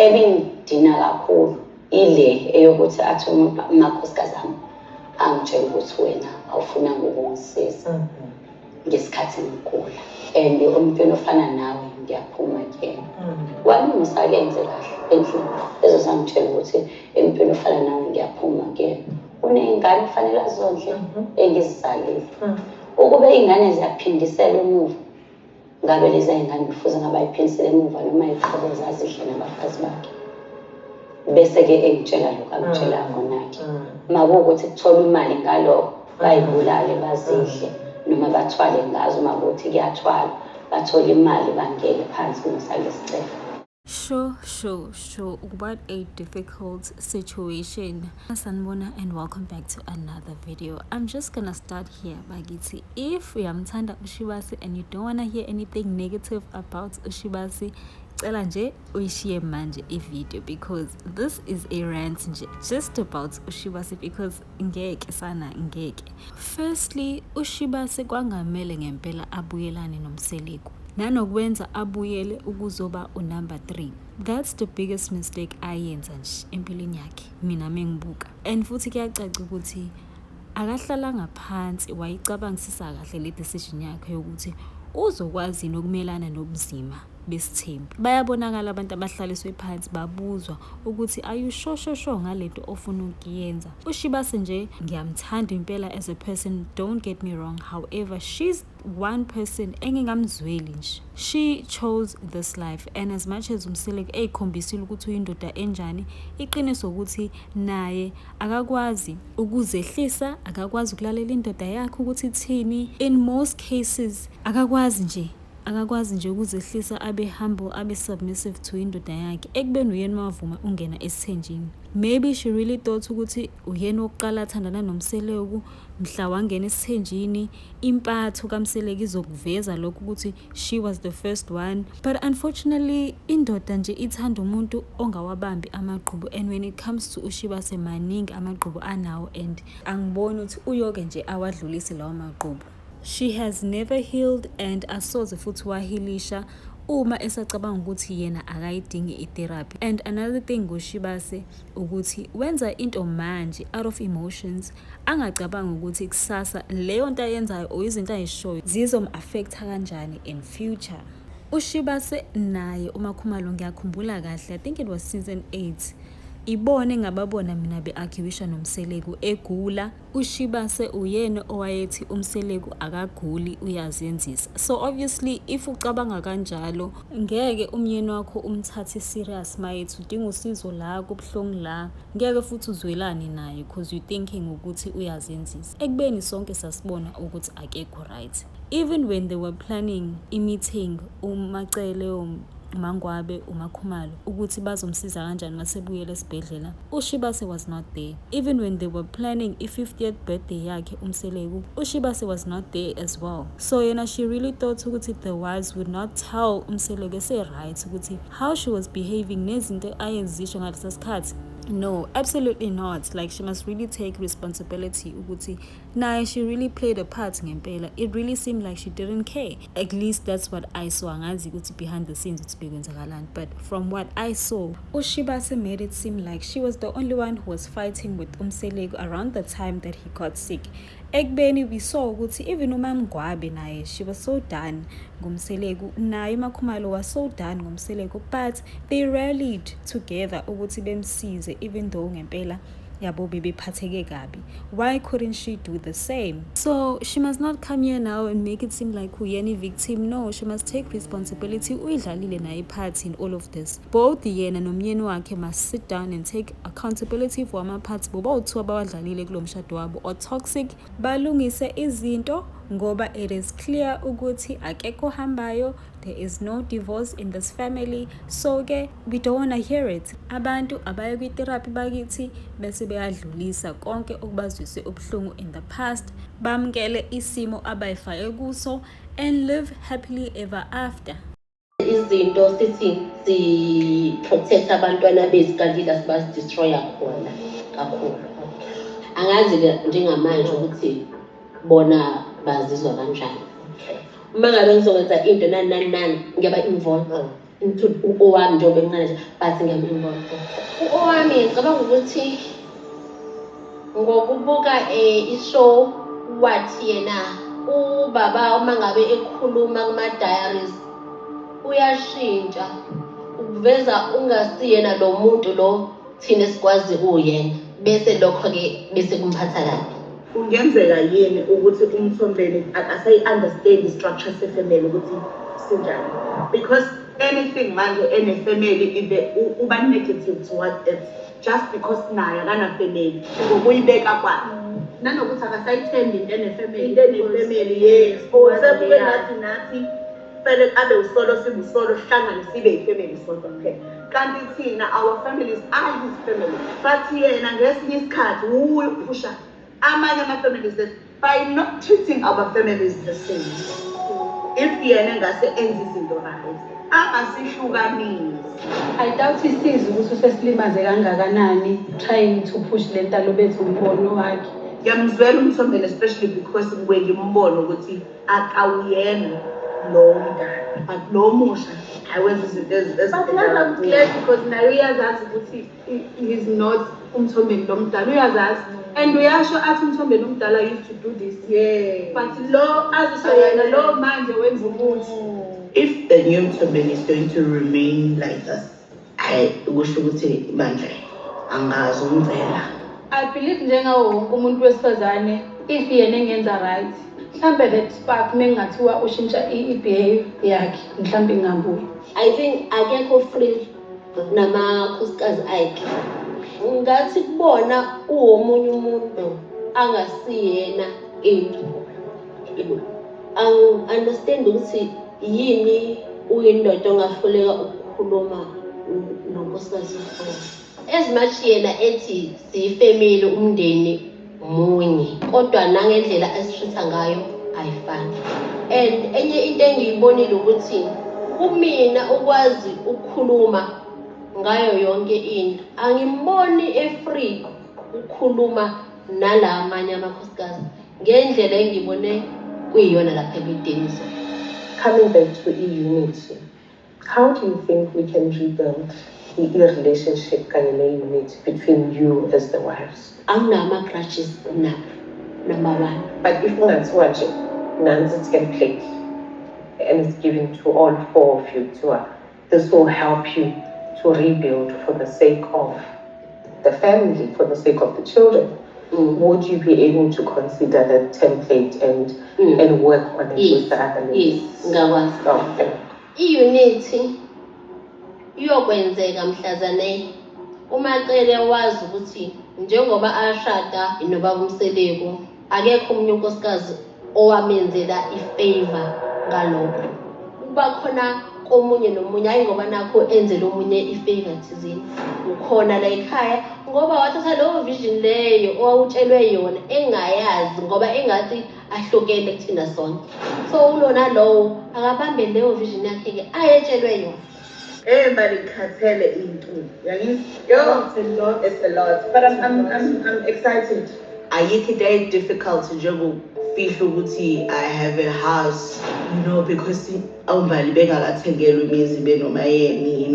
ebingidina kakhulu ile eyokuthi athi umuntu amakhosikazi ami angitshela ukuthi wena awufunanga ukungisiza ngesikhathi ngigula and umuntu ofana nawe ngiyaphuma kuyena walungisakenze kahle endlini ezosangitshela ukuthi umuntu ofana nawe ngiyaphuma kuyena uneyingane kufanele azondle engizizalile ukube ingane ziyaphindisela emuva ngabe lezi ingane kufuze ngabayiphindisela emuva noma iqhubeke zazidle nabafazi bakhe bese-ke engitshela lokho akutshela khona-ke makuwukuthi kuthola imali ngalokho bayibulale bazidle noma bathwale ngazo makuthi kuyathwala bathola imali bangeke phansi kunosalesicelo. Sure. What a difficult situation. Sanibona and welcome back to another video. I'm just gonna start here, Bagiti. If uyamthanda uShibase and you don't wanna hear anything negative about uShibase, cela nje uyishiye manje ivideo because this is a rant nje just about uShibase because ngeke. Firstly, uShibase kwangamele ngempela abuyelane noMseleku. Nanokwenza abuyele ukuzoba unumber 3. That's the biggest mistake ayenza nje empilweni yakhe mina mengibuka. And futhi kuyacaca ukuthi akahlalanga phansi wayicabangisisa kahle le decision yakhe yokuthi uzokwazi nokumelana nobuzima besithembu. Bayabonakala abantu abahlaliswe phansi babuzwa ukuthi are you sure ngalento ofuna ukuyenza. uShibase nje ngiyamthanda impela as a person, don't get me wrong, however she's one person engingamzweli nje. She chose this life and as much as uMseleku ekhombisile ukuthi uyindoda enjani, iqiniso ukuthi naye akakwazi ukuzehlisa, akakwazi ukulalela indoda yakhe ukuthi ithini. In most cases akakwazi nje ukuzehlisa abe humble abe submissive to indoda yakhe ekubeni uyena mavuma ungena esithenjini. Maybe she really thought ukuthi uyena oqala athandana noMseleku mhla wangena esithenjini impatho kaMseleku izokuveza lokho ukuthi she was the first one, but unfortunately indoda nje ithanda umuntu ongawabambi amagqubu and when it comes to uShibase maningi amagqubu anawo and angiboni ukuthi uyoke nje awadlulise lawo magqubu. She has never healed and asoze futhi wahilisha uma esacabanga ukuthi yena akayidingi itherapy. And another thing ngoShibase ukuthi wenza into manje out of emotions, angacabanga ukuthi kusasa leyo nto ayenzayo or izinto ayishoyo zizom-affecta kanjani in future. uShibase naye uMakhumalo ngiyakhumbula kahle, I think it was season 8, ibone ngababona mina be-arguisha noMseleku egula. uShibase uyena owayethi uMseleku akaguli uyazenzisa. So obviously if ucabanga kanjalo ngeke umyeni wakho umthathe serious mayethi udinga usizo la kubuhlungu la, ngeke futhi uzwelane naye because you thinking ukuthi uyazenzisa. Ekubeni sonke sasibona ukuthi akekho right. Even when they were planning i-meeting uMacele uMangwabe uMakhumalo ukuthi bazomsiza kanjani masebuyele esibhedlela, uShibase was not there. Even when they were planning i-50th birthday yakhe uMseleku, uShibase was not there as well. So yena she really thought ukuthi the wives would not tell uMseleku right ukuthi how she was behaving nezinto ayenzisho ngalesa sikhathi. No, absolutely not. Like she must really take responsibility ukuthi naye she really played a part ngempela. It really seemed like she didn't care. At least that's what I saw. Angazi ukuthi behind the scenes ukuthi bekwenzakalani, but from what I saw, uShibase made it seem like she was the only one who was fighting with uMseleku around the time that he got sick. Ekubeni we saw ukuthi even uMangwabe naye she was so done ngumseleku, naye uMakhumalo was so done ngumseleku, but they rallied together ukuthi bemsize even though ngempela yabo bebephatheke kabi. Why couldn't she do the same? So she must not come here now and make it seem like uyena victim. No, she must take responsibility. Uyidlalile naye part in all of this. Both yena nomyeni wakhe must sit down and take accountability for ama parts bobo-2 abawadlalile kulo mshado wabo or toxic, balungise izinto ngoba it is clear ukuthi akekho hambayo. There is no divorce in this family, so ke we don't want to hear it. Abantu abaye kwi-therapy bakithi bese beyadlulisa konke okubazwise ubuhlungu in the past, bamkele isimo abayifake kuso and live happily ever after. Izinto sithi si-protect abantwana bethu kanti asibasi-destroya khona kakhulu. Angazi njengamanje ukuthi bona bazizwa kanjani. Uma ngabe ngizokwenza into nani ngiyaba involved owami njengoba emncane nje but ngiyambona owami ngicabanga ukuthi ngokubuka ishow wathi yena ubaba uma ngabe ekhuluma kuma-diaries uyashintsha ukuveza ungasiyena lo muntu lo thina sikwazi uyena bese lokho-ke bese kumphatha kabi. Kungenzeka yini ukuthi uMthombeni akasayi-understand i-structure sefamily ukuthi sinjani? Because anything manje ene-family ibe uba negative towards it just because naye akanafamily ngokuyibeka kwakhe. Nanokuthi akasayithembi into enefamily. Into enefamily, yes. Sebuke nathi fanele abe usolo sibe usolo sihlangane sibe yifamily sodwa kuphela. Kanti thina our families are his family. But yena ngesinye isikhathi uphusha amanye ama-families that by not treating our families the same. If yena ngase enza izinto right, angasihlukanisi. I doubt isizwe ukuthi usesilimaze kangakanani trying to push le nto alobethe umbono wakhe. Ngiyamzwela uMthombeni especially because ngibuye ngimbone ukuthi akawuyena lo mdala but lo musha awenza izinto But I'm glad because naye uyazazi ukuthi he's not uMthombeni lo mdala uyazazi and uyasho athi uMthombeni omdala used to do this. Yeah. But lo azisho yena lo manje wenza ukuthi if the new Mthombeni is going to remain like this, kusho ukuthi manje angazi umvela. I believe njengawo wonke umuntu wesifazane if yena engenza right mhlambe that spark mengathiwa ushintsha i-behave yakhe mhlambe ingabuyi. I think akekho free namakhosikazi akhe. Ngathi kubona uwomunye umuntu angasiyena into. Understand ukuthi yini uyindoda ongahluleka ukukhuluma nonkosikazi wakho. As much yena ethi siyifamily umndeni munye kodwa nangendlela esitritha ngayo ayifani. And enye into engiyibonile ukuthi kumina ukwazi ukukhuluma ngayo yonke into angimboni efree ukukhuluma nalamanye amakhosikazi ngendlela engibone kuyiyona lapha emideni. Coming back to e-unity, how do you think we can rebuild the relationship kanye ne-unity between you as the wives? Anginama-grudges number one. But if ungathiwa nje nansi template and it's given to all four of you this will help you to rebuild for the sake of the family, for the sake of the children. Would you be able to consider that template and work on it with the other ladies? Yes, ngakwazi. Okay. I-unity iyokwenzeka mhlazane umacele wazi ukuthi njengoba ashada nobaba uMseleko akekho umunye unkosikazi owamenzela ifavor ngalokho. Kuba khona komunye nomunye hayi ngoba nakho enzele omunye ifavor thizini ukhona la ekhaya ngoba wathatha leyo vision leyo owawutshelwe yona engayazi ngoba engathi ahlokele kuthina sonke. So ulona lowo akabambe leyo vision yakhe ke ayetshelwe yona. Everybody khathele into. It's a lot. But I'm excited. Ayikho very difficult njengokufihla ukuthi I have a house, because awumbali bengakathengelwa imizi benomayeni,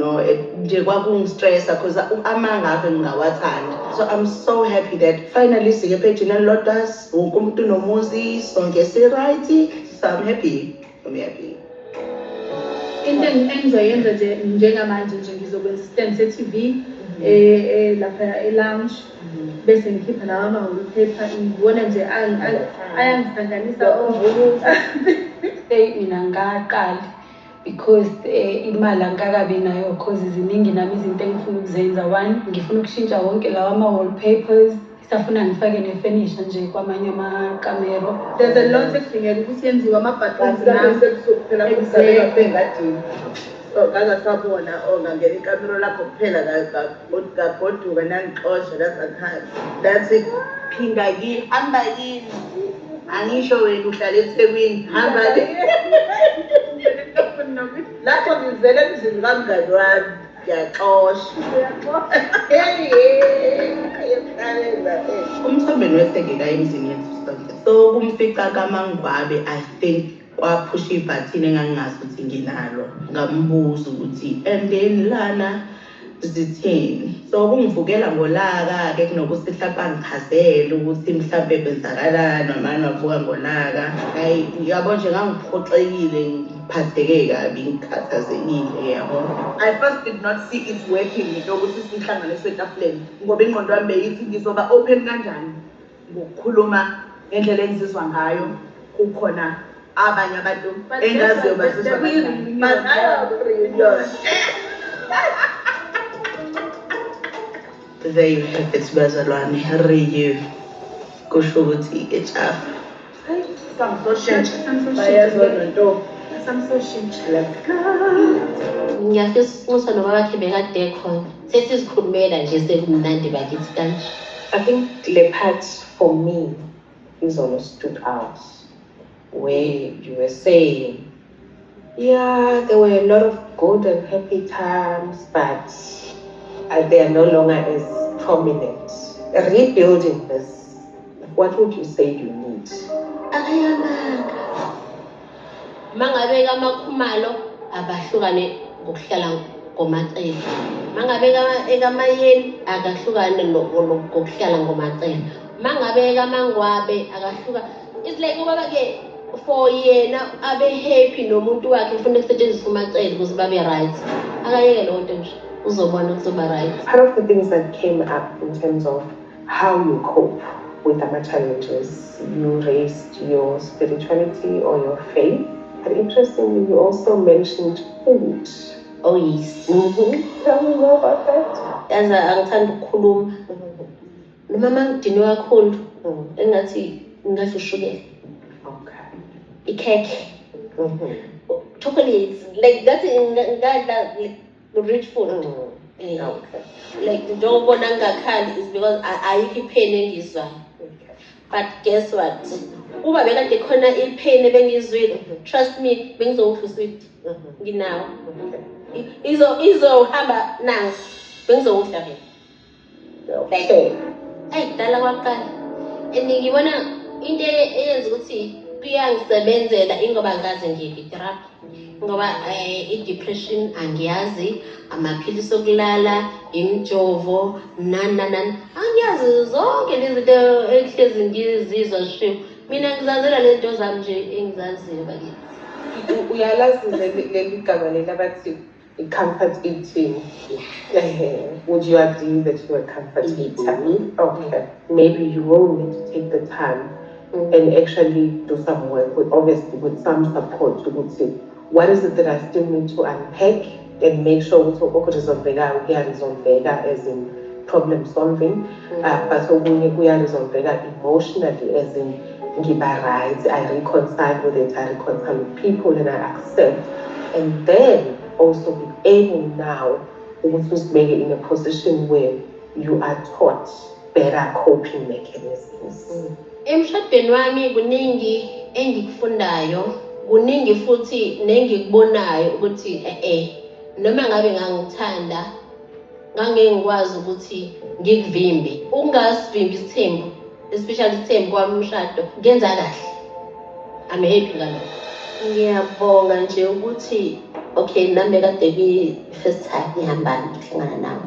nje kwakungistressa because amanga ave ngingawathanda. So I'm so happy that finally sike phejini elilodwa wonke umuntu nomuzi sonke right. So I'm happy. Into engizoyenza nje njengamanje nje ngizokwenza stand se-TV lapha e-lounge bese ngikhipha lawa ama-wallpaper ngibona nje ayangihlanganisa mina ngaqali because imali angikakabi nayo cause ziningi nami izinto engifuna ukuzenza. One, ngifuna ukushintsha wonke lawa ama-wallpapers safuna ngifake ne-furniture nje kwamanye amakamero. There's a lot ekudingeka ukuthi yenziwe ama-buttons Ngasabona ngangena ikamero lakho kuphela kagoduka nangixosha that's phinda kini hamba kini angisho wena uhlala eThekwini hamba lapho ngizele emzini kamngani wami ngiyaxosha. uMthombeni wesengeka emzini yethu sonke so kumfica kaMangwabe I think waphusha ibhathini engangingazi ukuthi nginalo ngambuza ukuthi and then lana zithini. So kungivukela ngolaka-ke kunokuthi mhlawumbe angichazele ukuthi mhlawumbe kwenzakalani noma wavuka ngolaka. Hayi yabo nje ngangiphoxekile ngiphatheke kabi ngikhathazekile yabo. I first did not see it working into ukuthi sihlanganiswe etafuleni ngoba ingqondo yami beyithi ngizoba open kanjani ngokukhuluma ngendlela engizizwa ngayo kukhona abanye abantu engaziyo bazizwa kanjani. There you have it, bazalwane. Riyu kusho ukuthi echafa. Ngiyafisa ukuthi noma bakhe bekade khona sesizikhulumela nje sekumnandi bakithi kanje. I think the part for me is almost stood out where you were saying, yeah, there were a lot of good and happy times, but they are no longer as prominent. Rebuilding this, what would you say you need? Mangabeka amakhumalo abahlukane ngokuhlala ngomacele. Mangabeka ekamayeni akahlukane ngokuhlala ngomacele. Mangabeka amangwabe akahluka. It's like ngoba ke for yena abe happy nomuntu wakhe ufuna ukusetshenziswa umacele ukuze babe right. Akayeke lonto nje uzobona kuzoba right. Part of the things that came up in terms of how you cope with the challenges, you raised your spirituality or your faith. But interestingly, you also mentioned food. Oh yes. Tell me more about that. As angithanda ukukhuluma. Noma mangidinwe kakhulu engathi ngasho ushukela. Okay. Ikhekhe. Chocolates like that's like rich food. Okay. Like njengobona ngingakhali is because ayikho ipain engizwayo. But guess what? Uba bekade khona ipain ebengizwile, trust me, bengizowudla sweet. Nginawo. Izohamba nansi. Bengizowudla ke. Okay. Ayidala kwaqala. Ngibona into eyenza ukuthi kuyangisebenzela ingoba ngaze ngiyitherapy. Ngoba i-depression angiyazi, amaphilisi okulala, imjovo, nani. Angiyazi zonke lezi zinto ehlezi ngizizwa shem. Mina ngizazela lento zami nje engizaziyo bakithi. Uyalazi leli gama leli abathi comfort eating. Would you agree that you are comfort eater? Okay. Maybe you will need to take the time and actually do some work with, obviously with some support to see what is it that I still need to unpack and make sure we resolve as in problem solving, but we are resolve emotionally as in right, I reconcile with it, I reconcile with people and I accept, and then also be able now to make it in a position where you are taught better coping mechanisms. Emshadweni wami kuningi engikufundayo, kuningi futhi nengikubonayo ukuthi noma ngabe ngangithanda ngangengikwazi ukuthi ngikuvimbe. Ungasivimbi isithembu, especially isithembu kwami umshado, ngenza kahle. I'm happy ngalokho. Ngiyabonga nje ukuthi okay nami kade bi first time ngihambana ngihlangana nawe.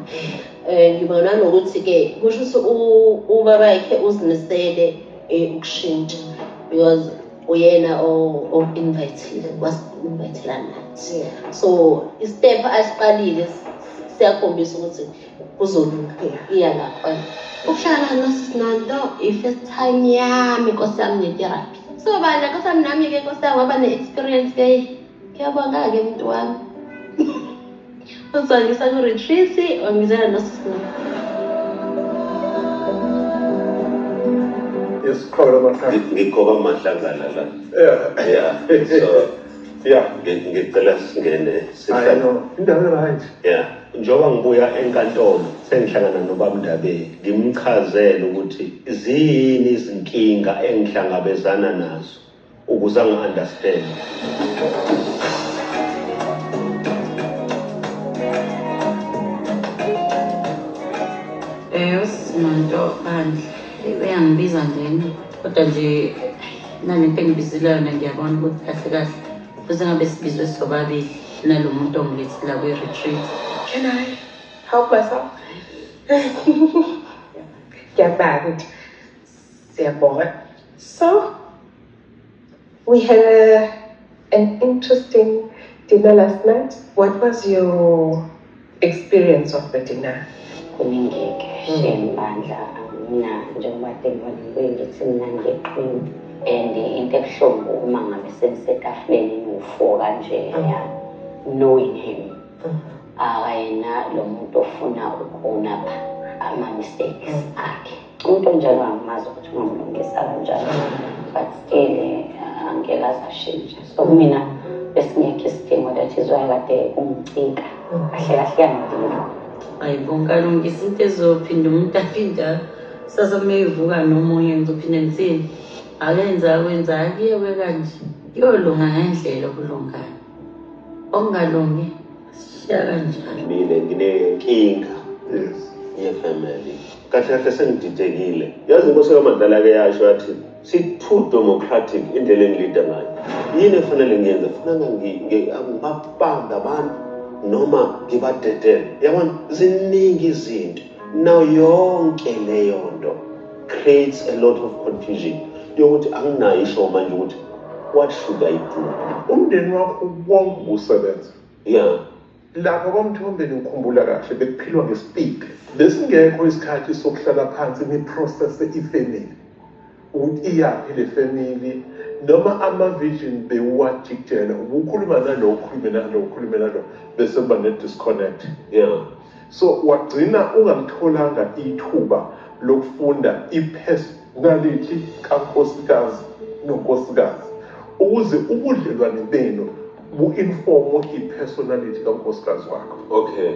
Ngibona nokuthi ke kusho ukuthi ubaba yakhe uzinisele ukushintsha because uyena o invite was invite nathi. So istep asiqalile siyakhombisa ukuthi kuzolunga iya lapha. Ukuhlala noSisinonto i-first time yami Nkosi yami ne-therapy. So bana Nkosi yami nami ke Nkosi yami ngaba ne-experience ke. Ngiyabonga ke muntu wami. Uzongisa ku retreat ongizela noSisinonto. Yes, khona makhaya. Ngikhoba amahlangana la. Yeah. So yeah. Ngicela singene I know. Indawo right. Yeah. Njoba ngibuya enkantolo sengihlangana nobaba Ndabeni ngimchazela ukuthi zini izinkinga engihlangabezana nazo ukuze ngi-understand. uSisinonto bandle uyangibiza njena kodwa nje nalento engibizile yona ngiyabona ukuthi kahle kahle kuze ngabe sibizwe sobabili nalo muntu ongilethi la kwi-retreat. Can I help myself? Get back. So, we had an interesting dinner last night. What was your experience of the dinner? Kuningeke shembandla mina njengoba ngithi mina ngiyeqini and into ebuhlungu uma ngabe sengisetafuleni ngu-4 kanje knowing him akayena lo muntu ofuna ukhona ama-mistakes akhe umuntu onjalo angimazi ukuthi ungamlungisa kanjani but still angeke azashintsha so mina besingekho isidingo that is why kade ungicika kahle kahle yangidila ayibonga lungisa into ezophinda umuntu aphinda sasome ivuka nomoya ngizophinda ngithini akenza kwenza akiyewe kanje yolunga ngendlela okulungayo okungalungi siya kanjalo mina nginenkinga yefamily kahle kahle sengididekile yazi inkosi kaMandala ke yasho yathi si-too democratic indlela engilida ngayo yini efanele ngiyenze fanele ngibabamba abantu noma ngibadedele yabona ziningi izinto now yonke leyo nto creates a lot of confusion yokuthi anginayo isho manje ukuthi what should I do. Umndeni wakho wonke usebenza. Yeah. Lapho kwamthombeni ukukhumbula kahle bekuphilwa ngespeed. Besingekho isikhathi sokuhlala phansi niprocess ifamily. Ukuthi iyaphi le family noma ama-vision bewajikjela ukukhuluma nalo ukhuluma nalo bese kuba ne-disconnect. Yeah. So wagcina ungamtholanga ithuba lokufunda i-personality kankosikazi nonkosikazi ukuze ubudlelwane benu bu-informe i-personality kankosikazi wakho. Okay.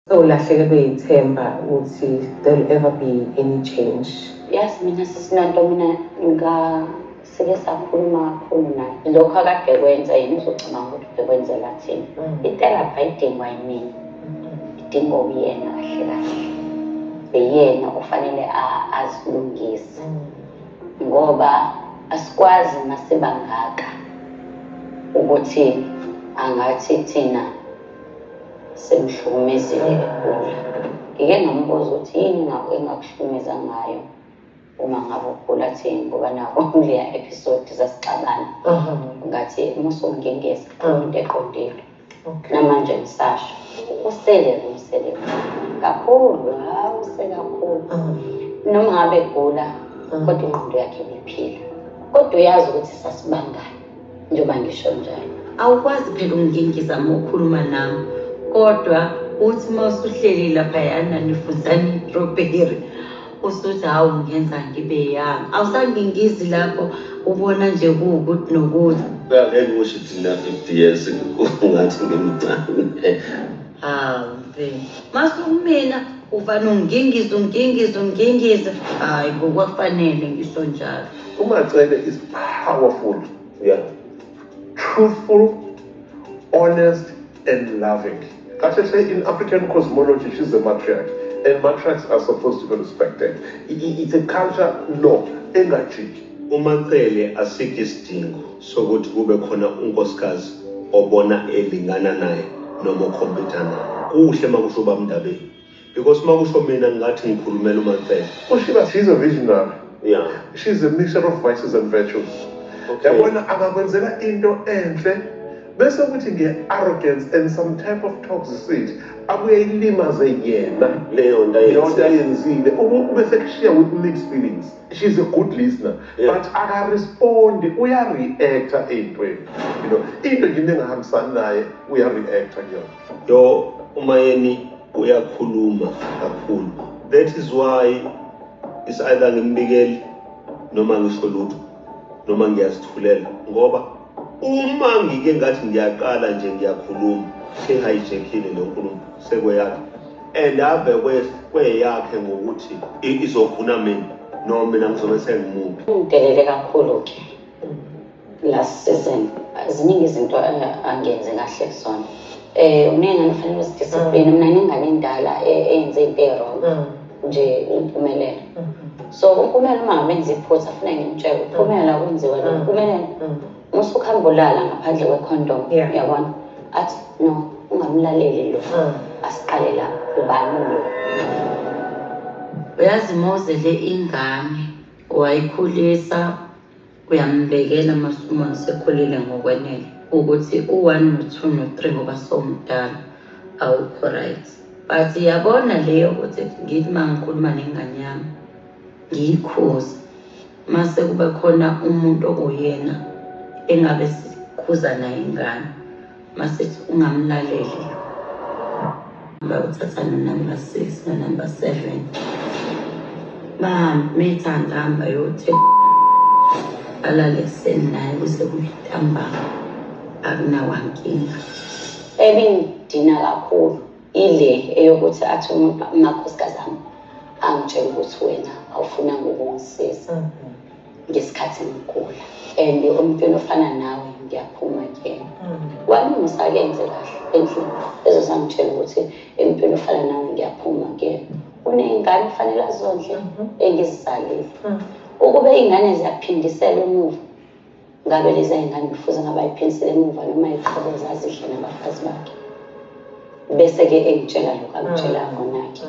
So ulahlekelwe ithemba ukuthi there'll ever be any change. Yes, mina sisinanto mina sike sakhuluma kakhulu naye lokho akade kwenza yini uzocabanga ukuthi bekwenzela thina itherapy ayidingwa yimina idinga uyena kahle kahle beyena ufanele azilungise ngoba asikwazi nasebangaka ukuthi angathi thina semhlukumezile ekhula ngike ngambuza ukuthi yini engakuhlumeza ngayo uma ngabe ukhula thini ngoba nako leya episode zasixabana ngathi musongengeza into eqondile namanje ngisasho usele kakhulu usekakhulu noma ngabe egula kodwa ingqondo yakhe ibiphila kodwa uyazi ukuthi sasibangani njengoba ngisho njalo awukwazi phela ukungingiza uma ukhuluma nami kodwa uthi mawusuhleli laphayana nifunzani i-strawberry usuthi hawu ngenza ngibe young awusangingizi lapho ubona nje kuwukuthi nokuthi ngeke usho ukuthi na 50 years ngathi ngimncane masukumina ufana ungingiza hayi ngokwafanele ngisho njalo UMacele is powerful, yeah, truthful, honest and loving. Kahle say in African cosmology she's a matriarch and matriarchs are supposed to be respected. It's a culture law engajiki. uMacele asikho isidingo sokuthi kube khona unkosikazi obona elingana naye noma okhompyutha naye kuhle makusho ubamndabeni because makusho mina ngathi ngikhulumela uMacele She's a visionary. yeah She's a mixture of vices and virtues. okay Yabona angakwenzela into enhle bese kuthi nge-arrogance and some type of toxicity abuye ilimaze yena leyo nto yonke ayenzile ubese kushiya with mixed feelings. She's a good listener, Yeah. but akarespondi uyareacta ey'ntweni, you know, into nje engahambisani naye uyareacta kuyona. yo umayeni uyakhuluma kakhulu that is why is either ngimbikeli noma ngisho lutho noma ngiyazithulela ngoba uma ngike ngathi ngiyaqala nje ngiyakhuluma sengayijekile lo nkulumo sekweyakhe and ave kweyakhe ngokuthi izovuna mina noma mina ngizobe sengimuphi ungidelele kakhulu-ke last season ziningi izinto angenze kahle kusona unengane ufanele uzidiscipline mina ngingane endala eyenze into e-wrong nje impumelelo. So umpumela uma ngabe enza iphutha afuna ngimtshele uphumela kwenziwa lo mpumelelo. Musukhamba ulala ngaphandle kwecondom yabona athi no ungamlaleli lo asiqale la ubani lo. Uyazi Mozele ingane wayikhulisa uyambekela masumoni sekhulile ngokwenele ukuthi u1 no2 no3 ngoba somdala awukho right. But yabona leyo ukuthi ngithi mangikhuluma nengane yami ngiyikhuza mase kube khona umuntu okuyena engabe sikhuza naye ingane mase ungamlaleli uthatha number 6 na number 7 methanda ngihamba yothe alale senaye kuze kuyithambama akunawankinga. Ebingidina kakhulu ile eyokuthi athi umuntu amakhosikazi ami angitshela ukuthi wena awufuna ukungisiza ngesikhathi ngigula and umuntu ofana nawe ngiyaphuma kuyena. Wami ngisakenze kahle endlini ezosangitshela ukuthi empilo ofana nawe ngiyaphuma kuyena. Uneyingane kufanele azondle engizizalile. Ukube ingane ziyaphindisela emuva ngabe lezi ingane kufuze ngabayiphindisela emuva noma iqhubeke zazihle nabafazi bakhe. Bese ke engitshela lokho angitshela khona-ke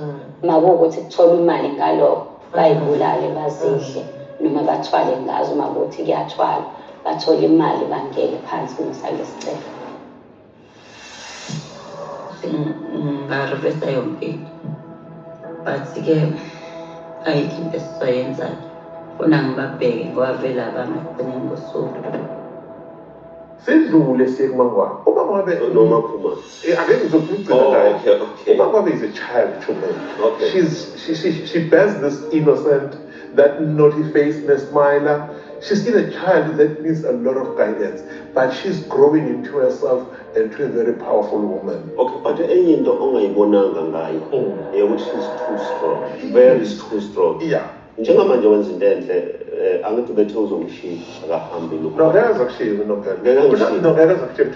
makuwukuthi kuthola imali ngalokho bayibulale bazidle noma bathwale ngazo uma kuthi kuyathwala bathole imali bangeke phansi kunosalesicelo. Ngarivesa yonke into but-ke ayikho into esizoyenza funa ngibabheke ngoba vele abangagcine ngosuku. Sidlule siyekumangwane. Uma ngabe noma phuma. Ake ngizokugcina naye. Uma ngabe is a child to me. She bears this innocent, that naughty face, smiler. She's still a child that needs a lot of guidance, but she's growing into herself into a very powerful woman. Okay, but enye into ongayibonanga ngayo ukuthi she's too strong. Very too strong. Yeah. Njengamanje wenza into enhle angithi bethe uzomshiya akahambi lo. No, there's actually no there's actually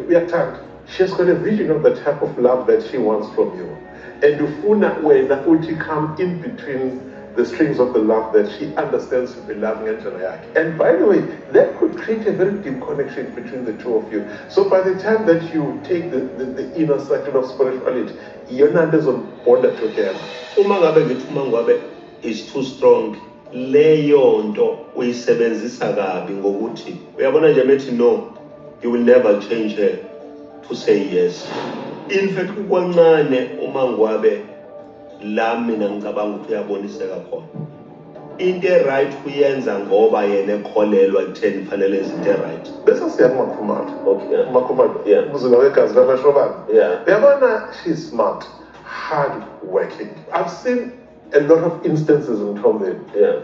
uyathanda. She's got a vision of the type of love that she wants from you. And ufuna wena uthi come in between the strings of the love that she understands to be loving ngendlela yakhe. And by the way, that could create a very deep connection between the two of you. So by the time that you take the inner circle of spirituality, yona nto ezobonda together. Uma ngabe ngithi uma ngabe is too strong, leyo nto uyisebenzisa kabi ngokuthi uyabona nje methi no, you will never change her to say yes. In fact ukwancane uma ngwabe la mina ngicabanga ukuthi uyaboniseka khona into right kuyenza ngoba yena ekholelwa ekutheni fanele izinto right bese siyakumakhumala. Okay, makhumala umzila wegazi labashobana. Uyabona, she's smart, hard working. I've seen a lot of instances in Tombe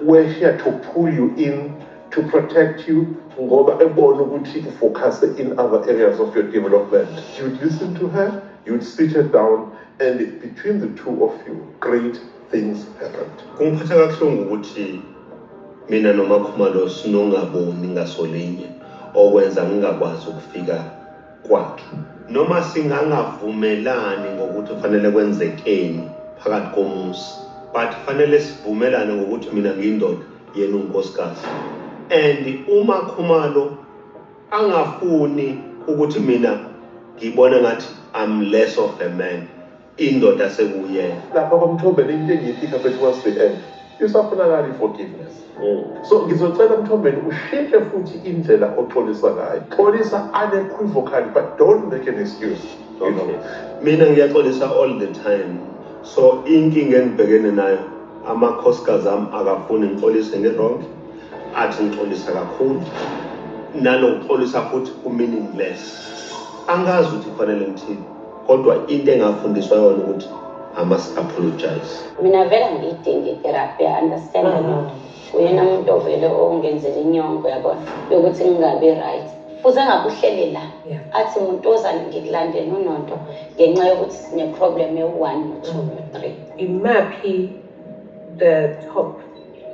where she had to pull you in to protect you ngoba ebona ukuthi focus in other areas of your development. You would listen to her, you would sit her down, and between the two of you, great things happened. Kungiphatha kabuhlungu ukuthi mina noMakhumalo sinongaboni ngasolinye okwenza ngingakwazi ukufika kwakhe. Noma singangavumelani ngokuthi kufanele kwenzekeni phakathi komuzi, but fanele sivumelane ngokuthi mina ngiyindoda yena unkosikazi. And uMakhumalo angafuni ukuthi mina ngibone ngathi I'm less of a man. Indoda sekuyena. Lapha kwaMthombeni into engiyitika towards the end, isafunakala forgiveness. So ngizocela Mthombeni ushintshe futhi indlela oxolisa ngayo. Xolisa unequivocally, but don't make an excuse. You know. Mina ngiyaxolisa all the time. So inkinga engibhekene nayo amakhosikazi ami akafuni ngixolise nge-wrong, athi ngixolisa kakhulu. Nalokuxolisa futhi ku-meaningless. Angazi ukuthi kufanele ngithini. Kodwa into engafundiswa yona ukuthi I must apologize. Mina vele ngiyidinga itherapy, understand lo. Uyena umuntu ovele ongenzela inyongo yabona yokuthi ngingabe right. Fuze ngabuhlele la. Athi umuntu ozani ngikulandela unonto ngenxa yokuthi sine problem ye1 no2 no3. Imaphi the top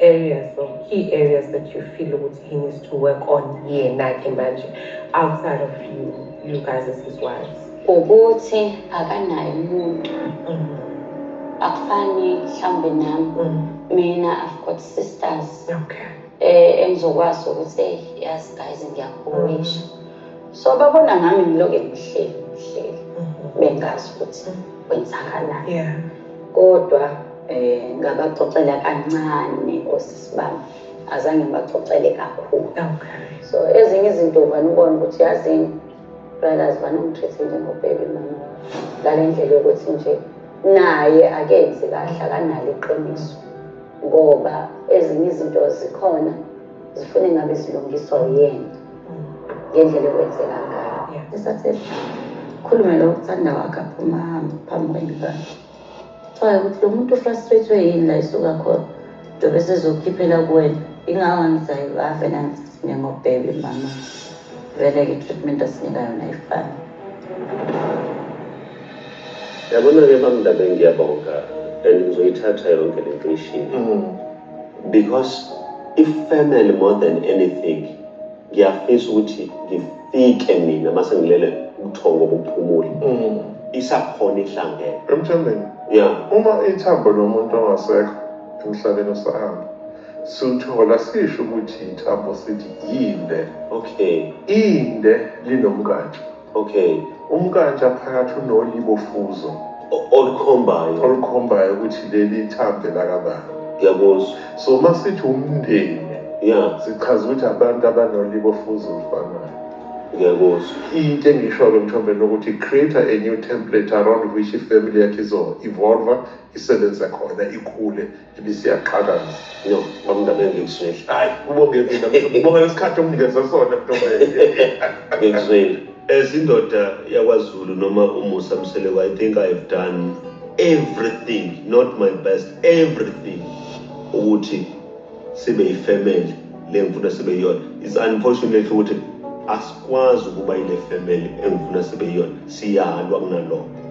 areas or key areas that you feel what he needs to work on here manje outside of you guys as his wives? Ukuthi akanayo umuntu akufani mhlambe nami mina I've got sisters engizokwazi ukuthi hey yazi guys ngiyakhowisha so babona ngami ngiloke ngihleli bengazi ukuthi kwenzakalani kodwa ngabaxoxela kancane osisi bami azange ngibaxoxele kakhulu so ezinye izinto ubona ukuthi yazini brothers banongitreat njengobaby mama ngale ndlela yokuthi nje naye akenzi kahle akanalo iqiniso ngoba ezinye izinto zikhona zifuna ngabe zilungiswa yena ngendlela yokwenzeka ngayo esathi khulume lo uthanda wakhe aphuma phambi kwengane Try ukuthi lo muntu frustrated yini la isuka khona njengoba sezokhiphela kuwena ingako ngizayive nangithi njengobaby mama vele ke treatment asinika yona ayifani yabona-ke bamndabe ngiyabonga and ngizoyithatha yonke le nto ishini because i-family more than anything ngiyafisa ukuthi ngifike mina mase ngilele ubuthongo buphumule isakhona ihlangene Emthambeni uma ithambo lomuntu ongasekho emhlabeni osahamba suthola sisho ukuthi ithambo sithi yinde inde linomkantsha umkantsha phakathi unolibofuzo olukhombayo ukuthi leli thambe lakabani ngiyakuzwa so masithi umndeni sichaza ukuthi abantu abanolibofuzo ufanayo ngiyakuzwa into engisho-ke Mthombeni ukuthi create a new template around which ifamily yakhe izo-evolve isebenze khona ikhule ibisiyaqhakaza no bamndabe ngikuzwile hayi ubonge mina ubonge lesikhathi omnikeze sona Mthombeni ngikuzwile as indoda yakwaZulu noma uMusa Mseleko I think I've done everything not my best everything ukuthi sibe ifamily le ngifuna sibe yona is unfortunately ukuthi asikwazi ukuba ile family engifuna sibe yona siyalwa kunalokho